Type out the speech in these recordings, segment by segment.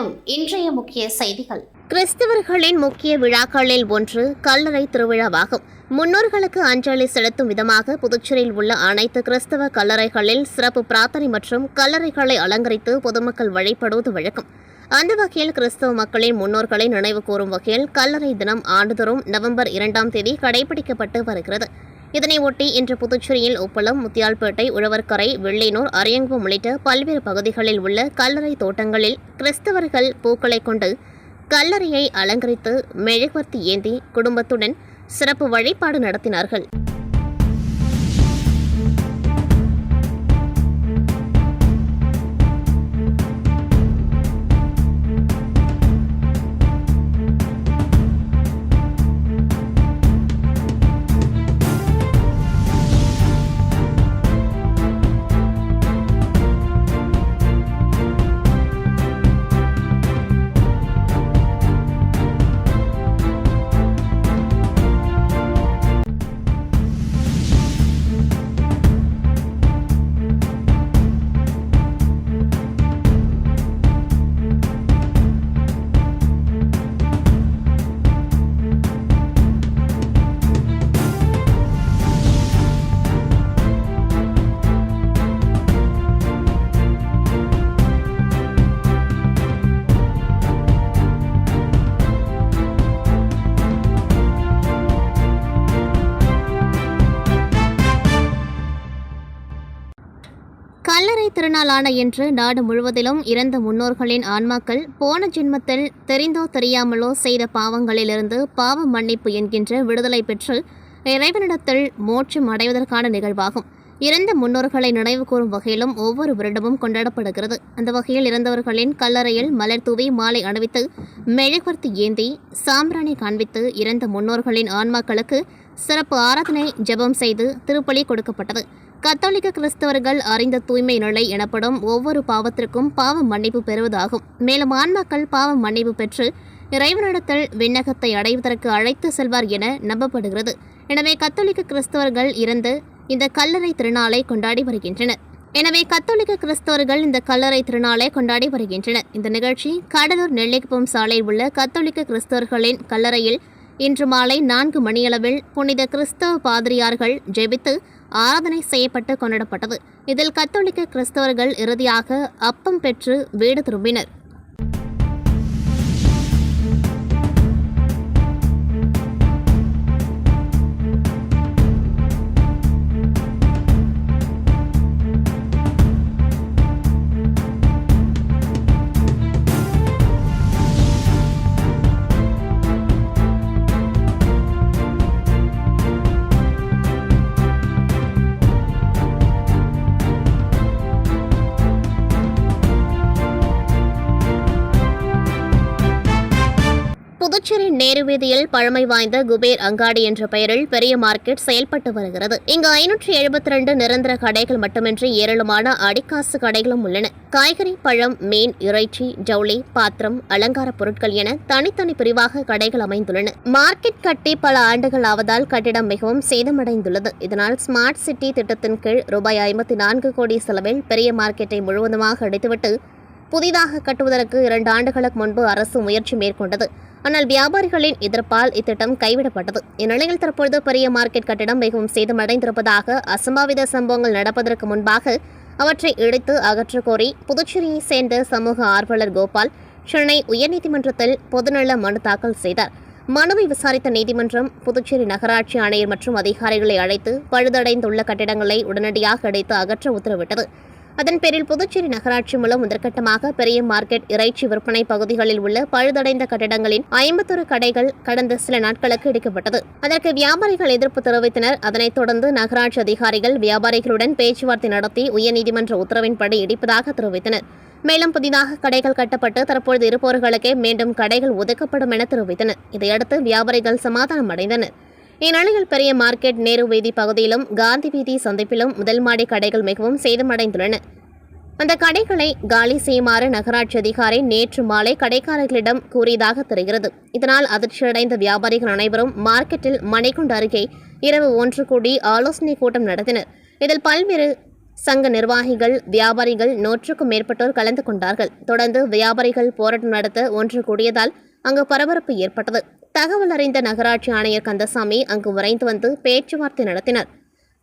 வணக்கம். இன்றைய முக்கிய செய்திகள். கிறிஸ்தவர்களின் முக்கிய விழாக்களில் ஒன்று கல்லறை திருவிழாவாகும். முன்னோர்களுக்கு அஞ்சலி செலுத்தும் விதமாக புதுச்சேரியில் உள்ள அனைத்து கிறிஸ்தவ கல்லறைகளில் சிறப்பு பிரார்த்தனை மற்றும் கல்லறைகளை அலங்கரித்து பொதுமக்கள் வழிபடுவது வழக்கம். அந்த வகையில் கிறிஸ்தவ மக்களின் முன்னோர்களை நினைவு கூறும் வகையில் கல்லறை தினம் ஆண்டுதோறும் நவம்பர் 2ஆம் தேதி கடைபிடிக்கப்பட்டு வருகிறது. இதனை ஒட்டி இன்று புதுச்சேரியில் உப்பளம், முத்தியால்பேட்டை, உழவர்கரை, வெள்ளினூர், அரியங்குப்பம் உள்ளிட்ட பல்வேறு பகுதிகளில் உள்ள கல்லறை தோட்டங்களில் கிறிஸ்தவர்கள் பூக்களை கொண்டு கல்லறையை அலங்கரித்து மெழுகுவர்த்தி ஏந்தி குடும்பத்துடன் சிறப்பு வழிபாடு நடத்தினார்கள். கல்லறை திருநாளான இன்று நாடு முழுவதிலும் இறந்த முன்னோர்களின் ஆன்மாக்கள் போன ஜென்மத்தில் தெரிந்தோ தெரியாமலோ செய்த பாவங்களிலிருந்து பாவ மன்னிப்பு என்கின்ற விடுதலை பெற்று இறைவனிடத்தில் மோட்சம் அடைவதற்கான நிகழ்வாகும். இறந்த முன்னோர்களை நினைவு கூறும் வகையிலும் ஒவ்வொரு வருடமும் கொண்டாடப்படுகிறது. அந்த வகையில் இறந்தவர்களின் கல்லறையில் மலர் தூவி மாலை அணிவித்து மெழுகுவர்த்தி ஏந்தி சாம்பிராணி காண்பித்து இறந்த முன்னோர்களின் ஆன்மாக்களுக்கு சிறப்பு ஆராதனை ஜெபம் செய்து திருப்பலி கொடுக்கப்பட்டது. கத்தோலிக்க கிறிஸ்தவர்கள் அறிந்த தூய்மை நிலை எனப்படும் ஒவ்வொரு பாவத்திற்கும் பாவ மன்னிப்பு பெறுவதாகும். மேலும் ஆன்மாக்கள் பாவ மன்னிப்பு பெற்று இறைவனிடத்தில் விண்ணகத்தை அடைவதற்கு அழைத்து செல்வார் என நம்பப்படுகிறது. எனவே கத்தோலிக்க கிறிஸ்தவர்கள் இறந்து இந்த கல்லறை திருநாளை கொண்டாடி வருகின்றனர். இந்த நிகழ்ச்சி கடலூர் நெல்லிக்குப்பம் சாலையில் உள்ள கத்தோலிக்க கிறிஸ்தவர்களின் கல்லறையில் இன்று மாலை 4 மணியளவில் புனித கிறிஸ்தவ பாதிரியார்கள் ஜெபித்து ஆராதனை செய்யப்பட்டு கொண்டாடப்பட்டது. இதில் கத்தோலிக்க கிறிஸ்தவர்கள் இறுதியாக அப்பம் பெற்று வீடு திரும்பினர். புதுச்சேரி நேரு வீதியில் பழமை வாய்ந்த குபேர் அங்காடி என்ற பெயரில் பெரிய மார்க்கெட் செயல்பட்டு வருகிறது. இங்கு 572 நிரந்தர கடைகள் மட்டுமின்றி ஏராளமான அடிக்காசு கடைகளும் உள்ளன. காய்கறி, பழம், மீன், இறைச்சி, ஜவுளி, பாத்திரம், அலங்கார பொருட்கள் என தனித்தனி பிரிவாக கடைகள் அமைந்துள்ளன. மார்க்கெட் கட்டி பல ஆண்டுகள் ஆவதால் கட்டிடம் மிகவும் சேதமடைந்துள்ளது. இதனால் ஸ்மார்ட் சிட்டி திட்டத்தின் கீழ் ரூபாய் 54 கோடி செலவில் பெரிய மார்க்கெட்டை முழுவதுமாக அடித்துவிட்டு புதிதாக கட்டுவதற்கு 2 ஆண்டுகளுக்கு முன்பு அரசு முயற்சி மேற்கொண்டது. ஆனால் வியாபாரிகளின் எதிர்ப்பால் இத்திட்டம் கைவிடப்பட்டது. இந்நிலையில் தற்பொழுது பெரிய மார்க்கெட் கட்டிடம் மிகவும் சேதமடைந்திருப்பதாக அசம்பாவித சம்பவங்கள் நடப்பதற்கு முன்பாக அவற்றை இடித்து அகற்றக் கோரி புதுச்சேரியை சேர்ந்த சமூக ஆர்வலர் கோபால் சென்னை உயர்நீதிமன்றத்தில் பொதுநல மனு தாக்கல் செய்தார். மனுவை விசாரித்த நீதிமன்றம் புதுச்சேரி நகராட்சி ஆணையர் மற்றும் அதிகாரிகளை அழைத்து பழுதடைந்துள்ள கட்டிடங்களை உடனடியாக இடித்து அகற்ற உத்தரவிட்டது. அதன் பேரில் புதுச்சேரி நகராட்சி மூலம் முதற்கட்டமாக பெரிய மார்க்கெட், இறைச்சி விற்பனை பகுதிகளில் உள்ள பழுதடைந்த கட்டிடங்களின் 51 கடைகள் கடந்த சில நாட்களுக்கு இடிக்கப்பட்டது. அதற்கு வியாபாரிகள் எதிர்ப்பு தெரிவித்தனர். அதனைத் தொடர்ந்து நகராட்சி அதிகாரிகள் வியாபாரிகளுடன் பேச்சுவார்த்தை நடத்தி உயர்நீதிமன்ற உத்தரவின்படி இடிப்பதாக தெரிவித்தனர். மேலும் புதிதாக கடைகள் கட்டப்பட்டு தற்பொழுது இருப்பவர்களுக்கே மீண்டும் கடைகள் ஒதுக்கப்படும் என தெரிவித்தனர். இதையடுத்து வியாபாரிகள் சமாதானம் அடைந்தனர். இந்நிலையில் பெரிய மார்க்கெட், நேரு வீதி பகுதியிலும் காந்தி வீதி சந்திப்பிலும் முதல் மாடி கடைகள் மிகவும் சேதமடைந்துள்ளன. அந்த கடைகளை காலி செய்யுமாறு நகராட்சி அதிகாரி நேற்று மாலை கடைக்காரர்களிடம் கூறியதாக தெரிகிறது. இதனால் அதிர்ச்சியடைந்த வியாபாரிகள் அனைவரும் மார்க்கெட்டில் மணிக்குண்டு அருகே இரவு ஒன்று கூடி ஆலோசனை கூட்டம் நடத்தினர். இதில் பல்வேறு சங்க நிர்வாகிகள், வியாபாரிகள் 100க்கும் மேற்பட்டோர் கலந்து கொண்டார்கள். தொடர்ந்து வியாபாரிகள் போராட்டம் நடத்த ஒன்று கூடியதால் அங்கு பரபரப்பு ஏற்பட்டது. தகவல் அறிந்த நகராட்சி ஆணையர் கந்தசாமி அங்கு விரைந்து வந்து பேச்சுவார்த்தை நடத்தினர்.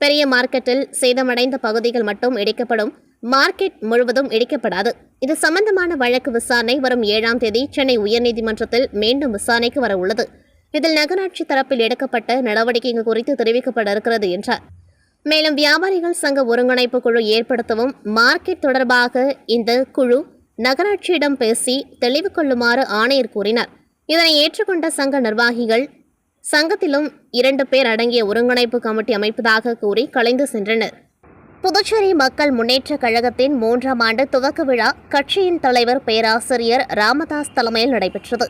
பெரிய மார்க்கெட்டில் சேதமடைந்த பகுதிகள் மட்டும் இடிக்கப்படும், மார்க்கெட் முழுவதும் இடிக்கப்படாது. இது சம்பந்தமான வழக்கு விசாரணை வரும் 7ஆம் தேதி சென்னை உயர்நீதிமன்றத்தில் மீண்டும் விசாரணைக்கு வர உள்ளது. இதில் நகராட்சி தரப்பில் எடுக்கப்பட்ட நடவடிக்கைகள் குறித்து தெரிவிக்கப்பட இருக்கிறது என்றார். மேலும் வியாபாரிகள் சங்க ஒருங்கிணைப்பு குழு ஏற்படுத்தவும், மார்க்கெட் தொடர்பாக இந்த குழு நகராட்சியிடம் பேசி தெளிவு கொள்ளுமாறு ஆணையர் கூறினார். இதனை ஏற்றுக்கொண்ட சங்க நிர்வாகிகள் சங்கத்திலும் 2 பேர் அடங்கிய ஒருங்கிணைப்பு கமிட்டி அமைப்பதாக கூறி கலைந்து சென்றனர். புதுச்சேரி மக்கள் முன்னேற்றக் கழகத்தின் 3ஆம் ஆண்டு துவக்க விழா கட்சியின் தலைவர் பேராசிரியர் ராமதாஸ் தலைமையில் நடைபெற்றது.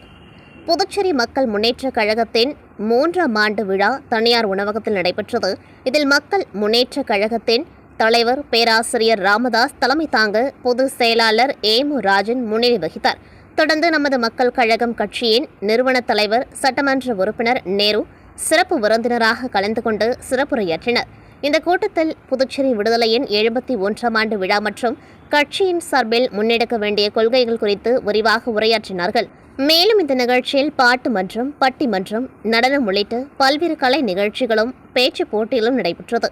புதுச்சேரி மக்கள் முன்னேற்றக் கழகத்தின் 3ஆம் ஆண்டு விழா தனியார் உணவகத்தில் நடைபெற்றது. இதில் மக்கள் முன்னேற்றக் கழகத்தின் தலைவர் பேராசிரியர் ராமதாஸ் தலைமை தாங்க பொதுச் செயலாளர் ஏமு ராஜன் முன்னிலை வகித்தார். தொடர்ந்து நமது மக்கள் கழகம் கட்சியின் நிறுவன தலைவர் சட்டமன்ற உறுப்பினர் நேரு சிறப்பு விருந்தினராக கலந்து கொண்டு சிறப்புரையாற்றினர். இந்த கூட்டத்தில் புதுச்சேரி விடுதலையின் 71ஆம் ஆண்டு விழா மற்றும் கட்சியின் சார்பில் முன்னெடுக்க வேண்டிய கொள்கைகள் குறித்து விரிவாக உரையாற்றினார்கள். மேலும் இந்த நிகழ்ச்சியில் பாட்டு மன்றம், பட்டிமன்றம், நடனம் உள்ளிட்ட பல்வேறு கலை நிகழ்ச்சிகளும் பேச்சு போட்டியிலும் நடைபெற்றது.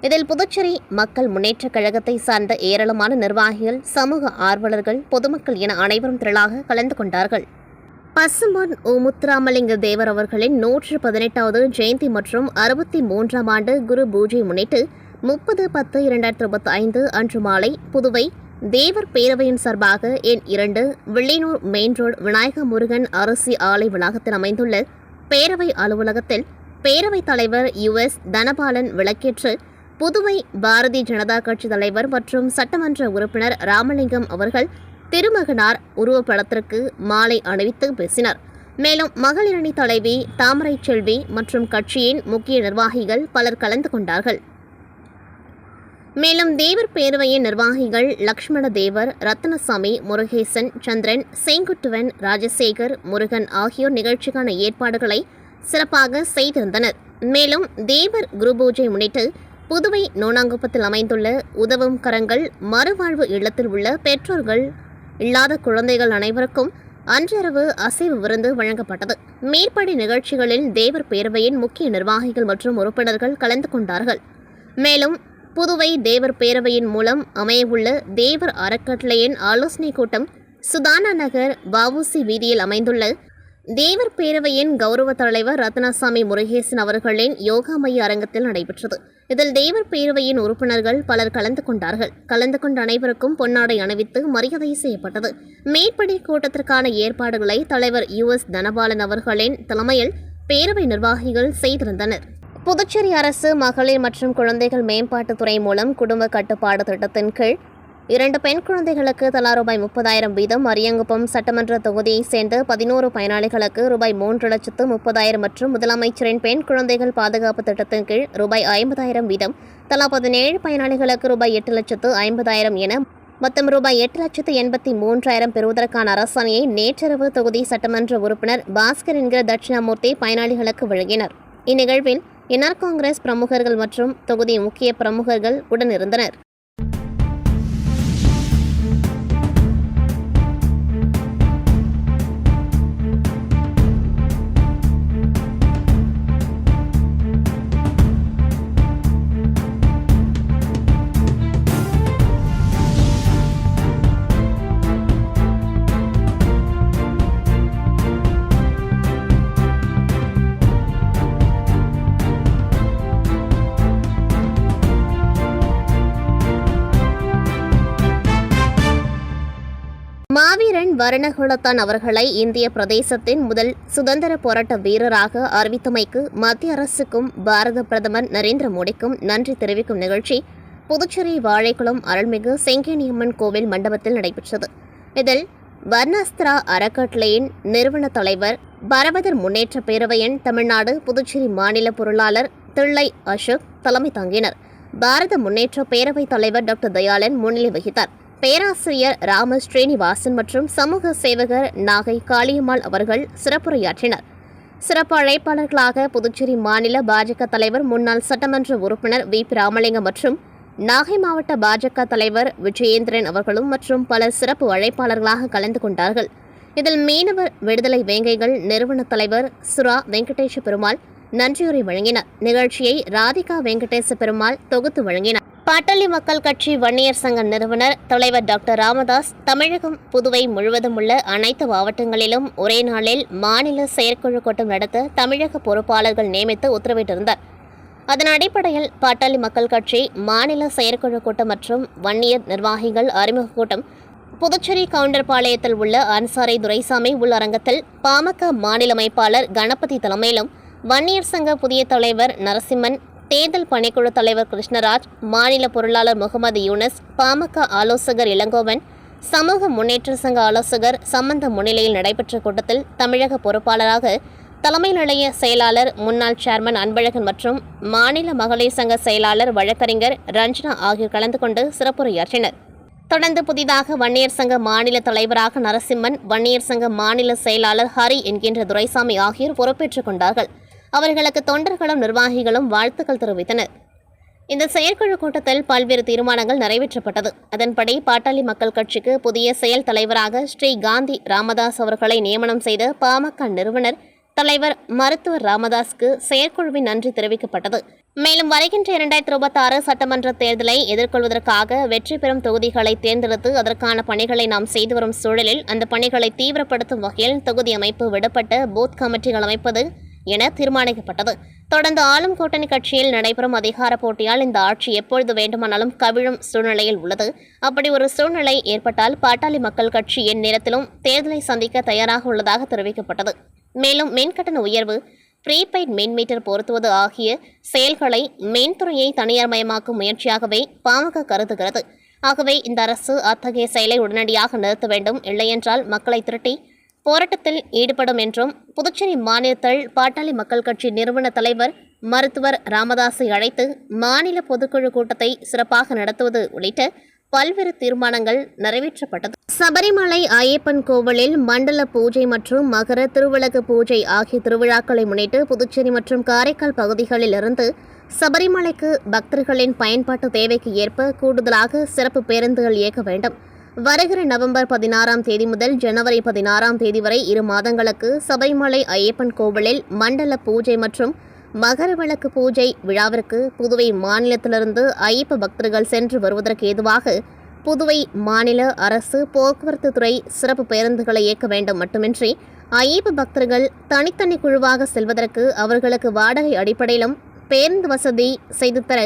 இதில் புதுச்சேரி மக்கள் முன்னேற்றக் கழகத்தை சார்ந்த ஏராளமான நிர்வாகிகள், சமூக ஆர்வலர்கள், பொதுமக்கள் என அனைவரும் திரளாக கலந்து கொண்டார்கள். பசும்பொன் முத்துராமலிங்க தேவர் அவர்களின் 118வது ஜெயந்தி மற்றும் 63ஆம் ஆண்டு குரு பூஜை முன்னிட்டு 30/10/2025 அன்று மாலை புதுவை தேவர் பேரவையின் சார்பாக எண் 2 வில்லியனூர் மெயின் ரோடு விநாயக முருகன் அரிசி ஆலை வளாகத்தில் அமைந்துள்ள பேரவை அலுவலகத்தில் பேரவைத் தலைவர் US தனபாலன் விளக்கேற்று புதுவை பாரதிய ஜனதா கட்சி தலைவர் மற்றும் சட்டமன்ற உறுப்பினர் ராமலிங்கம் அவர்கள் திருமகனார் உருவப்படத்திற்கு மாலை அணிவித்து பேசினார். மேலும் மகளிரணி தலைவி தாமரை செல்வி மற்றும் கட்சியின் முக்கிய நிர்வாகிகள் பலர் கலந்து கொண்டார்கள். மேலும் தேவர் பேரவையின் நிர்வாகிகள் லக்ஷ்மண தேவர், ரத்னசாமி, முருகேசன், சந்திரன், செங்குட்டுவன், ராஜசேகர், முருகன் ஆகியோர் நிகழ்ச்சிக்கான ஏற்பாடுகளை சிறப்பாக செய்திருந்தனர். மேலும் தேவர் குரு பூஜை முன்னிட்டு புதுவை நோனாங்குப்பத்தில் அமைந்துள்ள உதவும் கரங்கள் மறுவாழ்வு இல்லத்தில் உள்ள பெற்றோர்கள் இல்லாத குழந்தைகள் அனைவருக்கும் அன்றிரவு அசைவு விருந்து வழங்கப்பட்டது. மேற்படி நிகழ்ச்சிகளில் தேவர் பேரவையின் முக்கிய நிர்வாகிகள் மற்றும் உறுப்பினர்கள் கலந்து கொண்டார்கள். மேலும் புதுவை தேவர் பேரவையின் மூலம் அமையவுள்ள தேவர் அறக்கட்டளையின் ஆலோசனை கூட்டம் சுதானா நகர் வஉசி வீதியில் அமைந்துள்ள தேவர் பேரவையின் கௌரவ தலைவர் ரத்னசாமி முருகேசன் அவர்களின் யோகா மைய அரங்கத்தில் நடைபெற்றது. இதில் தேவர் பேரவையின் உறுப்பினர்கள் பலர் கலந்து கொண்டார்கள். கலந்து கொண்ட அனைவருக்கும் பொன்னாடை அணிவித்து மரியாதை செய்யப்பட்டது. மேற்படி கூட்டத்திற்கான ஏற்பாடுகளை தலைவர் US தனபாலன் அவர்களின் தலைமையில் பேரவை நிர்வாகிகள் செய்திருந்தனர். புதுச்சேரி அரசு மகளிர் மற்றும் குழந்தைகள் மேம்பாட்டுத்துறை மூலம் குடும்ப கட்டுப்பாடு திட்டத்தின் கீழ் 2 பெண் குழந்தைகளுக்கு தலா ரூபாய் 30,000 வீதம், அரியாங்குப்பம் சட்டமன்ற தொகுதியைச் சேர்ந்த 11 பயனாளிகளுக்கு ரூபாய் 3,30,000 மற்றும் முதலமைச்சரின் பெண் குழந்தைகள் பாதுகாப்பு திட்டத்தின் கீழ் ரூபாய் 50,000 வீதம், தலா 17 பயனாளிகளுக்கு ரூபாய் 8,50,000 என மொத்தம் ரூபாய் 8,83,000 பெறுவதற்கான அரசாணையை நேற்றிரவு தொகுதி சட்டமன்ற உறுப்பினர் பாஸ்கர் என்கிற தட்சிணாமூர்த்தி பயனாளிகளுக்கு வழங்கினர். இந்நிகழ்வில் என்ஆர் காங்கிரஸ் பிரமுகர்கள் மற்றும் தொகுதி முக்கிய பிரமுகர்கள் உடனிருந்தனர். மாவீரன் வரணகுலத்தான் அவர்களை இந்திய பிரதேசத்தின் முதல் சுதந்திர போராட்ட வீரராக அறிவித்தமைக்கு மத்திய அரசுக்கும் பாரத பிரதமர் நரேந்திர மோடிக்கும் நன்றி தெரிவிக்கும் நிகழ்ச்சி புதுச்சேரி வாழைக்குளம் அருள்மிகு செங்கேணியம்மன் கோவில் மண்டபத்தில் நடைபெற்றது. இதில் வர்ணாஸ்திரா அறக்கட்டளையின் நிறுவன தலைவர் பரவதர் முன்னேற்ற பேரவையின் தமிழ்நாடு புதுச்சேரி மாநில பொருளாளர் தில்லை அசோக் தலைமை தாங்கினர். பாரத முன்னேற்ற பேரவைத் தலைவர் டாக்டர் தயாளன் முன்னிலை வகித்தார். பேராசிரியர் ராம ஸ்ரீனிவாசன் மற்றும் சமூக சேவகர் நாகை காளியம்மாள் அவர்கள் சிறப்புரையாற்றினர். சிறப்பு அழைப்பாளர்களாக புதுச்சேரி மாநில பாஜக தலைவர் முன்னாள் சட்டமன்ற உறுப்பினர் VP ராமலிங்கம் மற்றும் நாகை மாவட்ட பாஜக தலைவர் விஜயேந்திரன் அவர்களும் மற்றும் பலர் சிறப்பு அழைப்பாளர்களாக கலந்து கொண்டார்கள். இதில் மீனவர் விடுதலை வேங்கைகள் நிறுவன தலைவர் சுரா வெங்கடேஷ பெருமாள் நன்றியுரை வழங்கினார். நிகழ்ச்சியை ராதிகா வெங்கடேச பெருமாள் தொகுத்து வழங்கினார். பாட்டாளி மக்கள் கட்சி வன்னியர் சங்க நிறுவனர் தலைவர் டாக்டர் ராமதாஸ் தமிழகம் புதுவை முழுவதும் உள்ள அனைத்து மாவட்டங்களிலும் ஒரே நாளில் மாநில செயற்குழு கூட்டம் நடத்த தமிழக பொறுப்பாளர்கள் நியமித்து உத்தரவிட்டிருந்தார். அதன் அடிப்படையில் பாட்டாளி மக்கள் கட்சி மாநில செயற்குழு கூட்டம் மற்றும் வன்னியர் நிர்வாகிகள் அறிமுக கூட்டம் புதுச்சேரி கவுண்டர்பாளையத்தில் உள்ள அன்சாரி துரைசாமி உள்ளரங்கத்தில் பாமக மாநில அமைப்பாளர் கணபதி தலைமையிலும் வன்னியர் சங்க புதிய தலைவர் நரசிம்மன், தேர்தல் பணிக்குழு தலைவர் கிருஷ்ணராஜ், மாநில பொருளாளர் முகமது யூனஸ், பாமக ஆலோசகர் இளங்கோவன், சமூக முன்னேற்ற சங்க ஆலோசகர் சம்பந்த முன்னிலையில் நடைபெற்ற கூட்டத்தில் தமிழக பொறுப்பாளராக தலைமை நிலைய செயலாளர் முன்னாள் சேர்மன் அன்பழகன் மற்றும் மாநில மகளிர் சங்க செயலாளர் வழக்கறிஞர் ரஞ்சனா ஆகியோர் கலந்து கொண்டு சிறப்புரையாற்றினர். தொடர்ந்து புதிதாக வன்னியர் சங்க மாநில தலைவராக நரசிம்மன், வன்னியர் சங்க மாநில செயலாளர் ஹரி என்கின்ற துரைசாமி ஆகியோர் பொறுப்பேற்றுக் கொண்டார்கள். அவர்களுக்கு தொண்டர்களும் நிர்வாகிகளும் வாழ்த்துக்கள் தெரிவித்தனர். இந்த செயற்குழு கூட்டத்தில் பல்வேறு தீர்மானங்கள் நிறைவேற்றப்பட்டது. அதன்படி பாட்டாளி மக்கள் கட்சிக்கு புதிய செயல் தலைவராக ஸ்ரீ காந்தி ராமதாஸ் அவர்களை நியமனம் செய்த பாமக நிறுவனர் தலைவர் மருத்துவர் ராமதாஸ்க்கு செயற்குழுவின் நன்றி தெரிவிக்கப்பட்டது. மேலும் வருகின்ற 2026 சட்டமன்ற தேர்தலை எதிர்கொள்வதற்காக வெற்றி பெறும் தொகுதிகளை தேர்ந்தெடுத்து அதற்கான பணிகளை நாம் செய்து வரும் சூழலில் அந்த பணிகளை தீவிரப்படுத்தும் வகையில் தொகுதி அமைப்பு விடப்பட்ட பூத் கமிட்டிகள் அமைப்பது என தீர்மானிக்கப்பட்டது. தொடர்ந்து ஆளும் கூட்டணி கட்சியில் நடைபெறும் அதிகார போட்டியால் இந்த ஆட்சி எப்பொழுது வேண்டுமானாலும் கவிழும் சூழ்நிலையில் உள்ளது. அப்படி ஒரு சூழ்நிலை ஏற்பட்டால் பாட்டாளி மக்கள் கட்சி எந்நேரத்திலும் தேர்தலை சந்திக்க தயாராக உள்ளதாக தெரிவிக்கப்பட்டது. மேலும் மின்கட்டண உயர்வு, ப்ரீபெய்ட் மின் மீட்டர் பொருத்துவது ஆகிய செயல்களை மின்துறையை தனியார்மயமாக்கும் முயற்சியாகவே பாமக கருதுகிறது. ஆகவே இந்த அரசு அத்தகைய செயலை உடனடியாக நிறுத்த வேண்டும், இல்லையென்றால் மக்களை திரட்டி போராட்டத்தில் ஈடுபடும் என்றும் புதுச்சேரி மாநிலத்தில் பாட்டாளி மக்கள் கட்சி நிறுவன தலைவர் மருத்துவர் ராமதாஸை அழைத்து மாநில பொதுக்குழு கூட்டத்தை சிறப்பாக நடத்துவது உள்ளிட்ட பல்வேறு தீர்மானங்கள் நிறைவேற்றப்பட்டது. சபரிமலை ஐயப்பன் கோவிலில் மண்டல பூஜை மற்றும் மகர திருவிளக்கு பூஜை ஆகிய திருவிழாக்களை முன்னிட்டு புதுச்சேரி மற்றும் காரைக்கால் பகுதிகளில் இருந்து சபரிமலைக்கு பக்தர்களின் பயன்பாட்டு தேவைக்கு ஏற்ப கூடுதலாக சிறப்பு பேருந்துகள் இயக்க வேண்டும். வருகிற நவம்பர் 16ஆம் தேதி முதல் ஜனவரி 16ஆம் தேதி வரை 2 மாதங்களுக்கு சபரிமலை ஐயப்பன் கோவிலில் மண்டல பூஜை மற்றும் மகர விளக்கு பூஜை விழாவிற்கு புதுவை மாநிலத்திலிருந்து ஐயப்ப பக்தர்கள் சென்று வருவதற்கு ஏதுவாக புதுவை மாநில அரசு போக்குவரத்து துறை சிறப்பு பேருந்துகளை இயக்க வேண்டும். மட்டுமின்றி ஐயப்ப பக்தர்கள் தனித்தனி குழுவாக செல்வதற்கு அவர்களுக்கு வாடகை அடிப்படையிலும் பேருந்து வசதி செய்து தர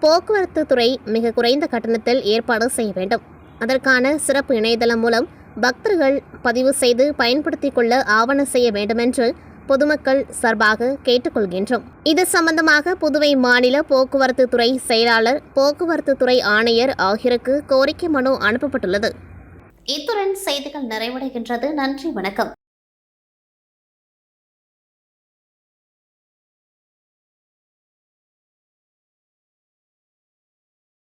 போக்குவரத்து துறை மிக குறைந்த கட்டணத்தில் ஏற்பாடு செய்ய வேண்டும். அதற்கான சிறப்பு இணையதளம் மூலம் பக்தர்கள் பதிவு செய்து பயன்படுத்திக் கொள்ள ஆவணம் செய்ய வேண்டுமென்று பொதுமக்கள் சார்பாக கேட்டுக்கொள்கின்றோம். இது சம்பந்தமாக புதுவை மாநில போக்குவரத்து துறை செயலாளர், போக்குவரத்து துறை ஆணையர் ஆகியோருக்கு கோரிக்கை மனு அனுப்பப்பட்டுள்ளது. இத்துடன் செய்திகள் நிறைவடைகின்றது. நன்றி, வணக்கம்.